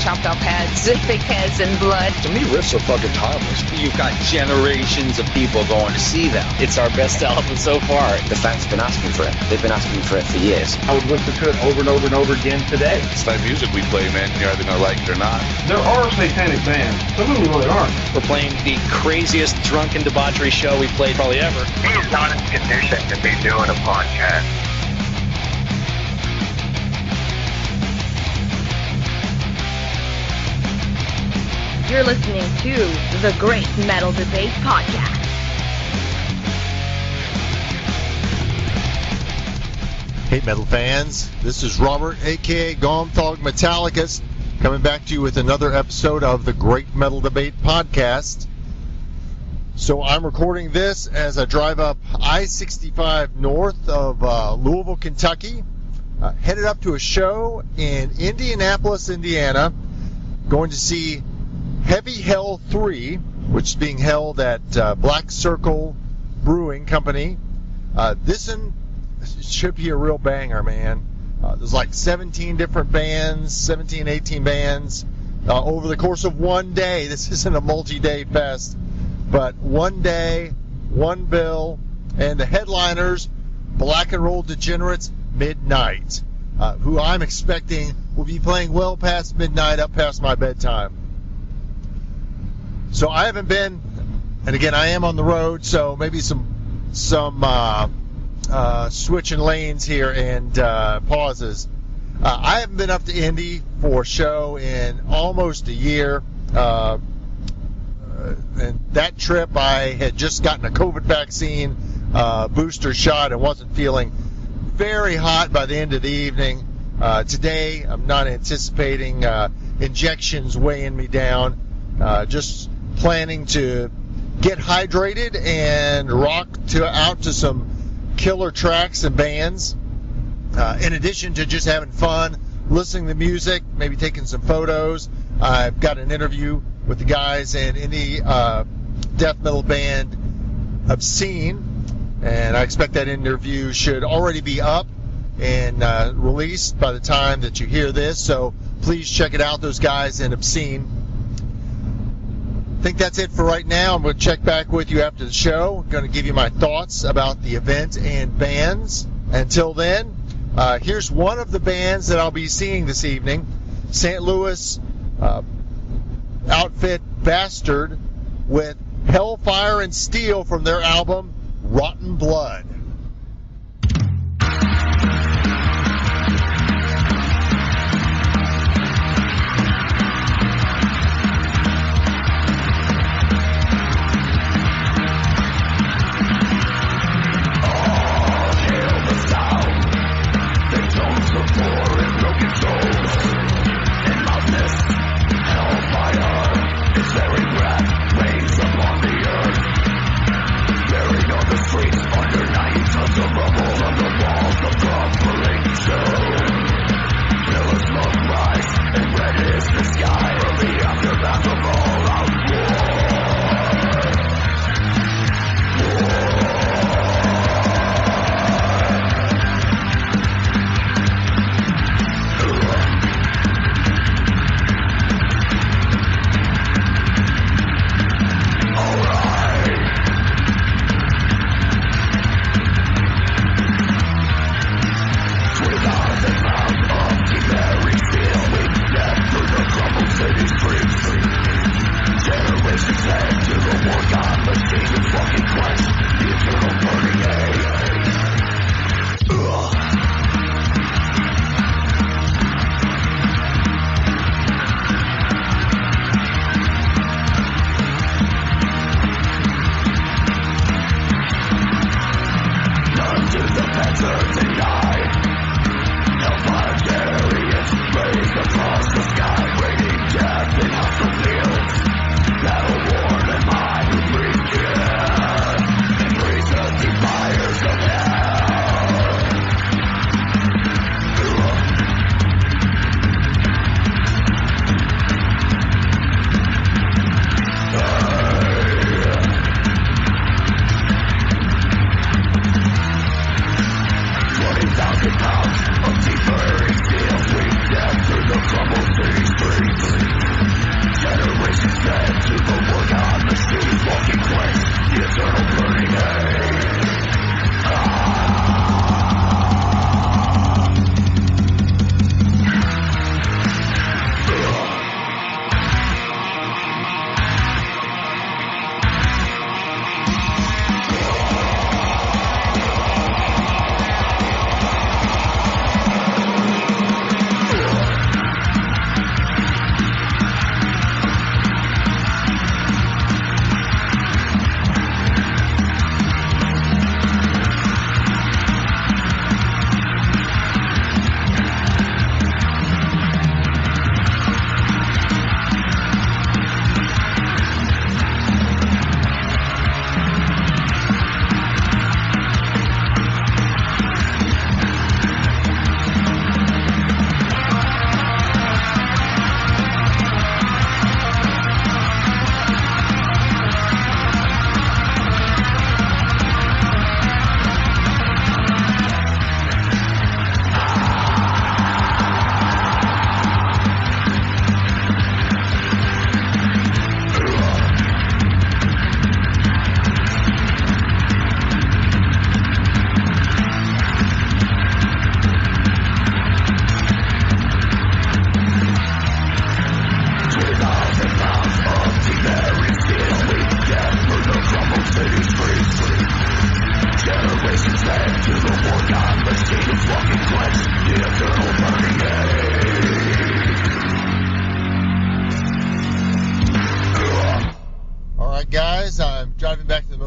chopped off heads, fake heads and blood. To me, riffs are fucking timeless. You've got generations of people going to see them. It's our best album so far. The fans have been asking for it. They've been asking for it for years. I would listen to it over and over and over again today. It's that music we play, man. You're either going to like it or not. There are satanic bands. Some of them really aren't. We're playing the craziest drunken debauchery show we played probably ever. He is not in condition to be doing a podcast. You're listening to the Great Metal Debate Podcast. Hey metal fans, this is Robert aka Gomthog Metallicus coming back to you with another episode of the Great Metal Debate Podcast. So I'm recording this as I drive up I-65 north of Louisville, Kentucky, headed up to a show in Indianapolis, Indiana, going to see Heavy Hell 3, which is being held at Black Circle Brewing Company. This one should be a real banger, man. There's like 17 different bands, 17, 18 bands over the course of one day. This isn't a multi-day fest, but one day, one bill, and the headliners, Black and Roll Degenerates Midnight, who I'm expecting will be playing well past midnight, up past my bedtime. So I haven't been, and again, I am on the road, so maybe some switching lanes here and pauses. I haven't been up to Indy for a show in almost a year. And that trip, I had just gotten a COVID vaccine booster shot and wasn't feeling very hot by the end of the evening. Today, I'm not anticipating injections weighing me down. Just planning to get hydrated and rock out to some killer tracks and bands, in addition to just having fun, listening to music, maybe taking some photos. I've got an interview with the guys in indie death metal band Obscene, and I expect that interview should already be up and released by the time that you hear this, so please check it out, those guys in Obscene. I think that's it for right now. I'm going to check back with you after the show. I'm going to give you my thoughts about the event and bands. Until then, here's one of the bands that I'll be seeing this evening. St. Louis outfit Bastard with Hellfire and Steel from their album Rotten Blood. City streets.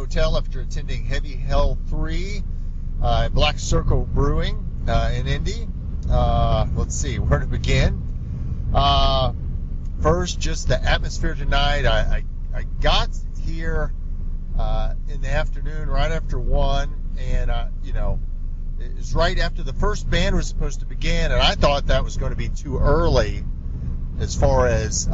hotel after attending Heavy Hell 3 at Black Circle Brewing in Indy. Let's see, where to begin. First, just the atmosphere tonight. I got here in the afternoon, right after 1, and, it was right after the first band was supposed to begin, and I thought that was going to be too early as far as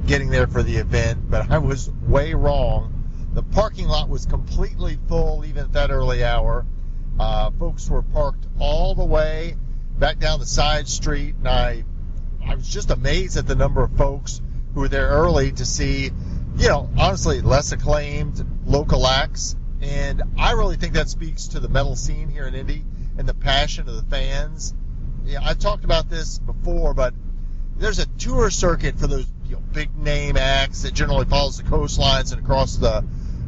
getting there for the event, but I was way wrong. The parking lot was completely full even at that early hour. Folks were parked all the way back down the side street, and I was just amazed at the number of folks who were there early to see, honestly, less acclaimed local acts. And I really think that speaks to the metal scene here in Indy and the passion of the fans. I've talked about this before, but there's a tour circuit for those big name acts that generally follows the coastlines and across the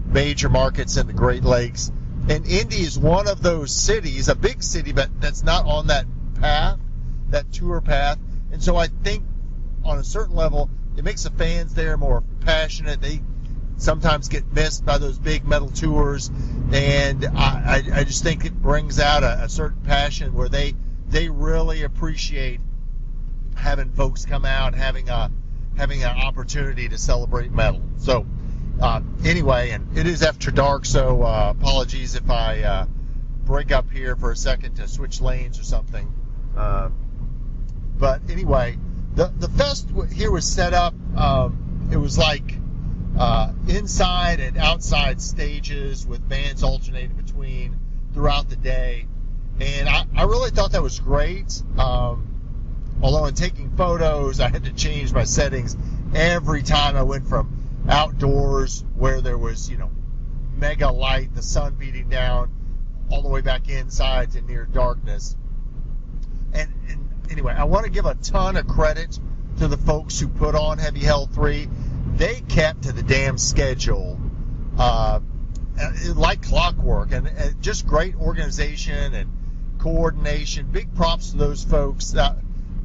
major markets in the Great Lakes. And Indy is one of those cities, a big city, but that's not on that path, that tour path. And so I think on a certain level, it makes the fans there more passionate. They sometimes get missed by those big metal tours, and I just think it brings out a certain passion where they really appreciate having folks come out and having an opportunity to celebrate metal. So anyway, and it is after dark, so apologies if I break up here for a second to switch lanes or something. But anyway, the fest here was set up. It was like inside and outside stages with bands alternating between throughout the day, and I really thought that was great. Although in taking photos, I had to change my settings every time I went from outdoors where there was mega light, the sun beating down, all the way back inside to near darkness. And anyway, I want to give a ton of credit to the folks who put on Heavy Hell 3. They kept to the damn schedule like clockwork, and just great organization and coordination. Big props to those folks.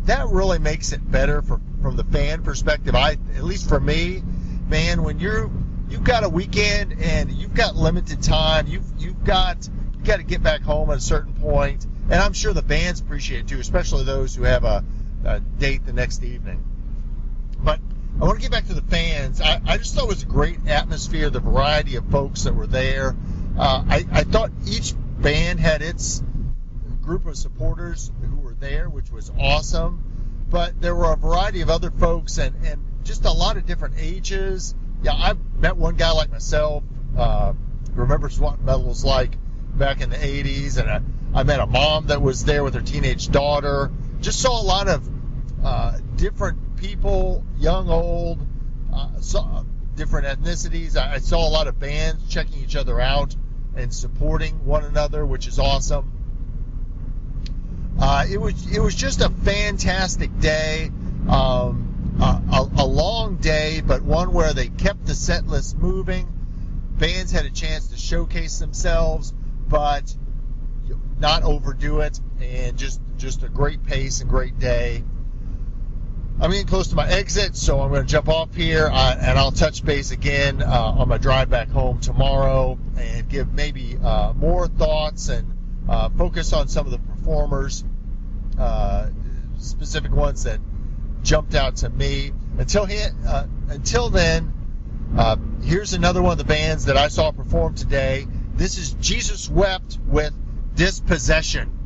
That really makes it better from the fan perspective. At least for me, man, when you've got a weekend and you've got limited time, you've got to get back home at a certain point, and I'm sure the bands appreciate it too, especially those who have a date the next evening. But I want to get back to the fans. I just thought it was a great atmosphere, the variety of folks that were there. I thought each band had its group of supporters who were there, which was awesome. But there were a variety of other folks and just a lot of different ages. Yeah, I met one guy like myself, who remembers what metal was like back in the 80s, and I met a mom that was there with her teenage daughter. Just saw a lot of different people, young, old, saw different ethnicities. I saw a lot of bands checking each other out and supporting one another, which is awesome. It was just a fantastic day, a long day, but one where they kept the set list moving. Bands had a chance to showcase themselves, but not overdo it, and just a great pace and great day. I'm getting close to my exit, so I'm going to jump off here, and I'll touch base again on my drive back home tomorrow and give maybe more thoughts and focus on some of the performers, specific ones that jumped out to me. Until then, here's another one of the bands that I saw perform today. This is Jesus Wept with Dispossession.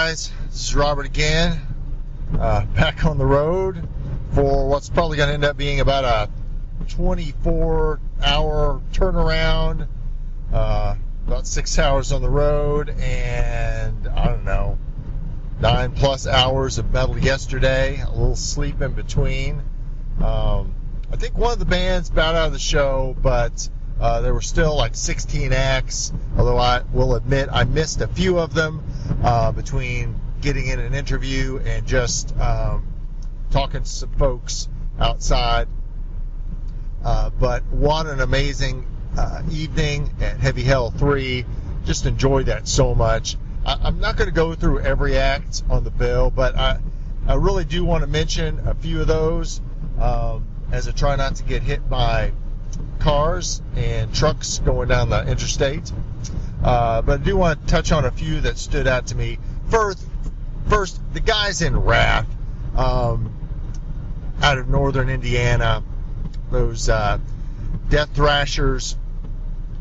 guys? This is Robert again, back on the road for what's probably going to end up being about a 24-hour turnaround, about 6 hours on the road, and I don't know, 9+ hours of metal yesterday, a little sleep in between. I think one of the bands bowed out of the show, but there were still like 16 acts, although I will admit I missed a few of them between getting in an interview and just talking to some folks outside. But what an amazing evening at Heavy Hell 3. Just enjoyed that so much. I'm not going to go through every act on the bill, but I really do want to mention a few of those as I try not to get hit by cars and trucks going down the interstate. But I do want to touch on a few that stood out to me. First, the guys in Wrath out of northern Indiana, those Death Thrashers,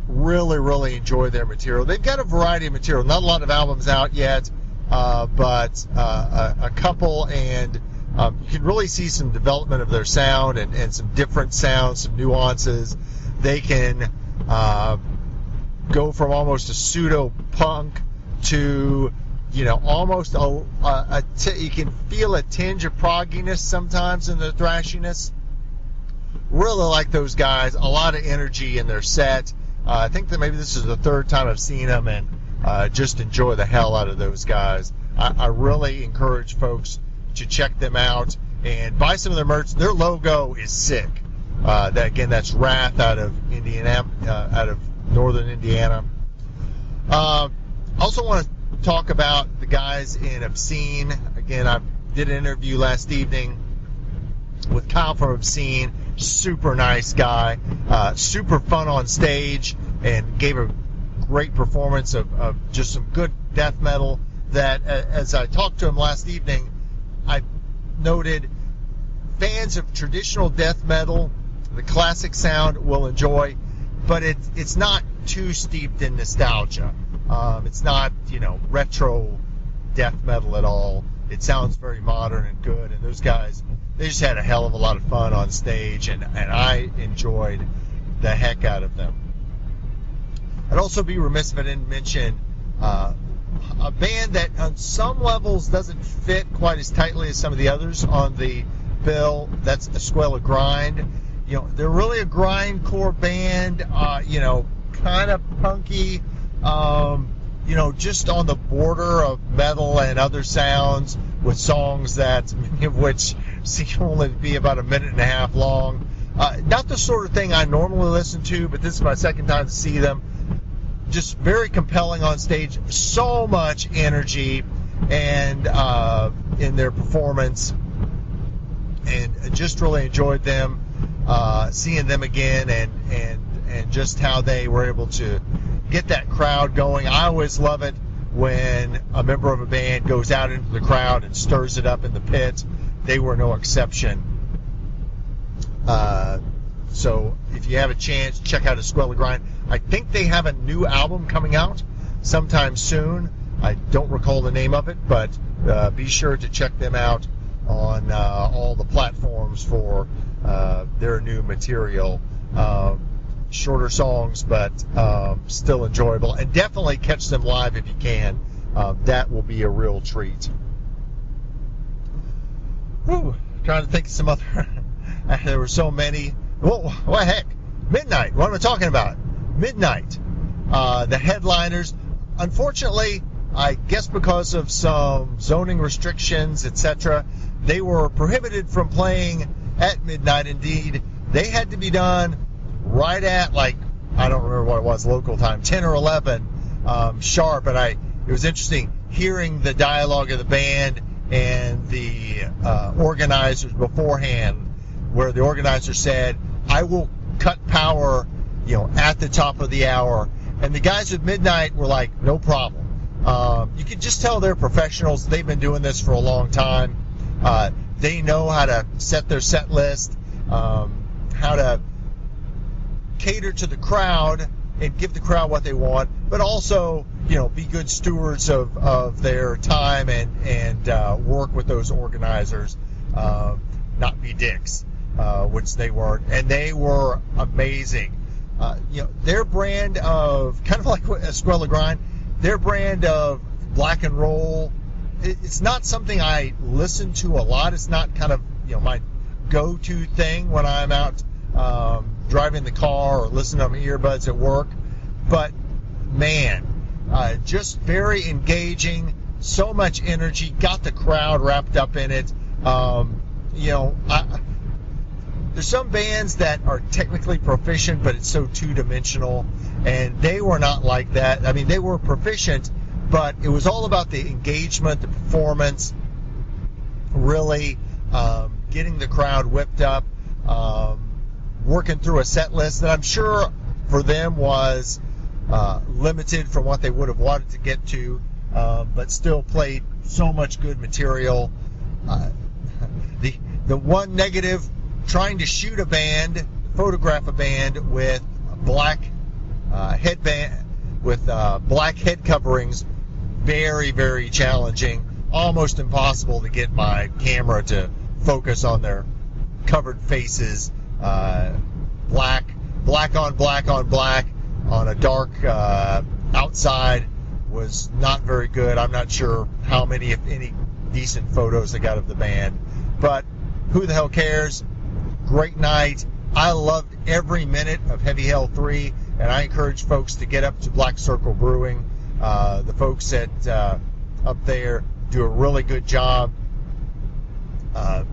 really enjoy their material. They've got a variety of material, not a lot of albums out yet, but a couple, and you can really see some development of their sound and some different sounds, some nuances. They can go from almost a pseudo-punk to, almost you can feel a tinge of progginess sometimes in their thrashiness. Really like those guys. A lot of energy in their set. I think that maybe this is the third time I've seen them, and just enjoy the hell out of those guys. I really encourage folks to check them out and buy some of their merch. Their logo is sick. That's Wrath out of out of northern Indiana. Also want to talk about the guys in Obscene. Again, I did an interview last evening with Kyle from Obscene. Super nice guy, super fun on stage, and gave a great performance of just some good death metal that, as I talked to him last evening, I noted fans of traditional death metal, the classic sound, will enjoy, but it's not too steeped in nostalgia. It's not, retro death metal at all. It sounds very modern and good, and those guys, they just had a hell of a lot of fun on stage, and I enjoyed the heck out of them. I'd also be remiss if I didn't mention a band that on some levels doesn't fit quite as tightly as some of the others on the bill. That's Escuela Grind. They're really a grindcore band, kind of punky, just on the border of metal and other sounds, with songs that many of which seem only to be about a minute and a half long. Not the sort of thing I normally listen to, but this is my second time to see them. Just very compelling on stage, so much energy and in their performance, and just really enjoyed them, seeing them again, and just how they were able to get that crowd going. I always love it when a member of a band goes out into the crowd and stirs it up in the pit. They were no exception. So if you have a chance, check out Escuela Grind. I think they have a new album coming out sometime soon. I don't recall the name of it, but be sure to check them out on all the platforms for their new material. Shorter songs, but still enjoyable. And definitely catch them live if you can. That will be a real treat. Whew, trying to think of some other... There were so many. Whoa, what heck? Midnight. What am I talking about? Midnight. The headliners. Unfortunately, I guess because of some zoning restrictions, etc., they were prohibited from playing at midnight. Indeed, they had to be done right at, I don't remember what it was, local time, 10 or 11 sharp. And it was interesting hearing the dialogue of the band and the organizers beforehand, where the organizer said, I will cut power, at the top of the hour. And the guys at Midnight were like, no problem. You could just tell they're professionals. They've been doing this for a long time. They know how to set their set list, how to cater to the crowd and give the crowd what they want, but also, be good stewards of their time and work with those organizers, not be dicks, which they weren't, and they were amazing. Their brand of, kind of like Escuela Grind, their brand of black and roll, it's not something I listen to a lot. It's not kind of my go-to thing when I'm out driving the car or listening to my earbuds at work. But man, just very engaging, so much energy, got the crowd wrapped up in it. There's some bands that are technically proficient, but it's so two-dimensional, and they were not like that. I mean, they were proficient, but it was all about the engagement, the performance, really getting the crowd whipped up, working through a set list that I'm sure for them was limited from what they would have wanted to get to, but still played so much good material. The one negative, trying to shoot a band, photograph a band with black headband, with black head coverings, very, very challenging. Almost impossible to get my camera to focus on their covered faces. Black on black on black on a dark outside was not very good. I'm not sure how many, if any, decent photos I got of the band, but who the hell cares? Great night. I loved every minute of Heavy Hell 3, and I encourage folks to get up to Black Circle Brewing. The folks at up there do a really good job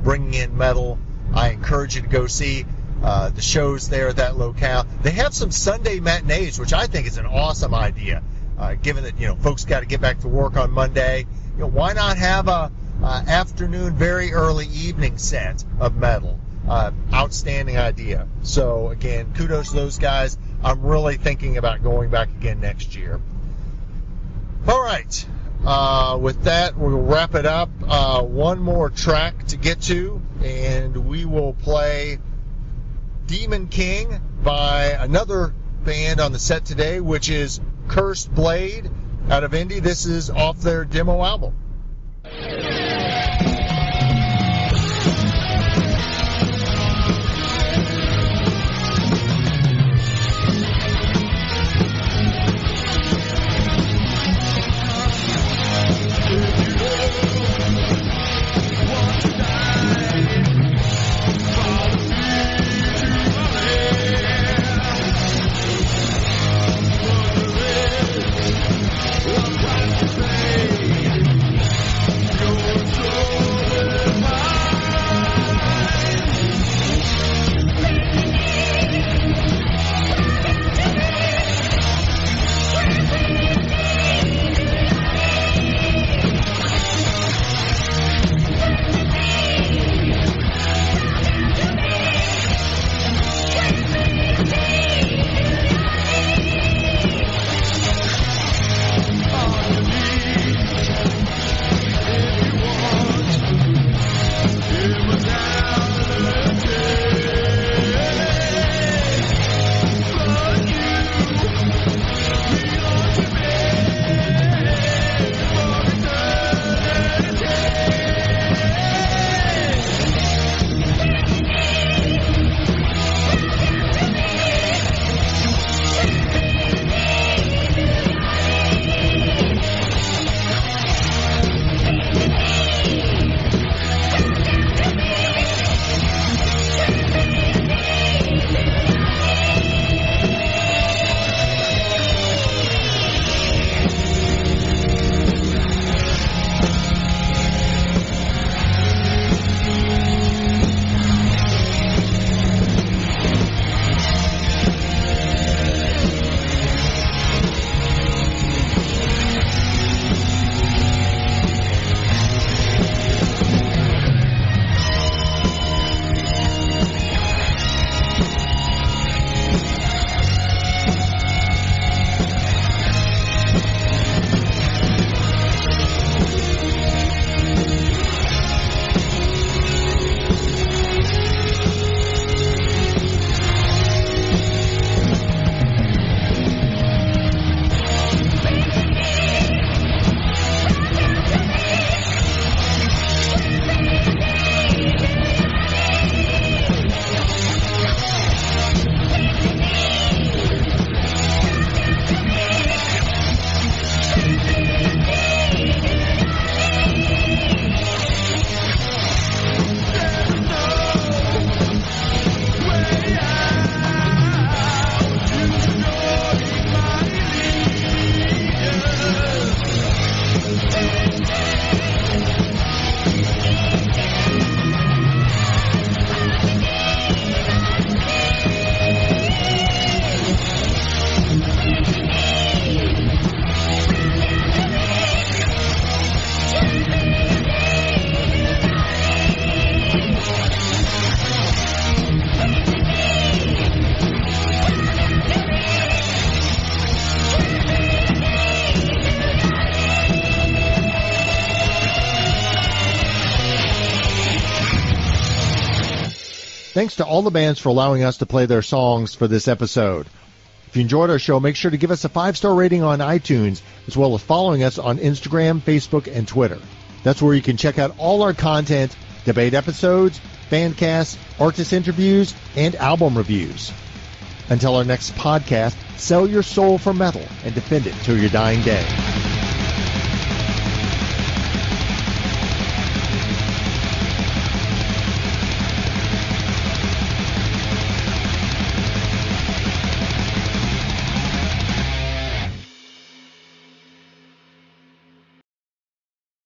bringing in metal. I encourage you to go see the shows there at that locale. They have some Sunday matinees, which I think is an awesome idea. Given that folks got to get back to work on Monday, why not have a afternoon, very early evening set of metal? Outstanding idea. So again, kudos to those guys. I'm really thinking about going back again next year. All right. With that, we'll wrap it up. One more track to get to, and we will play Demon King by another band on the set today, which is Cursed Blade out of Indy. This is off their demo album. Say Thanks to all the bands for allowing us to play their songs for this episode. If you enjoyed our show, make sure to give us a 5-star rating on iTunes, as well as following us on Instagram, Facebook, and Twitter. That's where you can check out all our content, debate episodes, fan casts, artist interviews, and album reviews. Until our next podcast, sell your soul for metal and defend it till your dying day.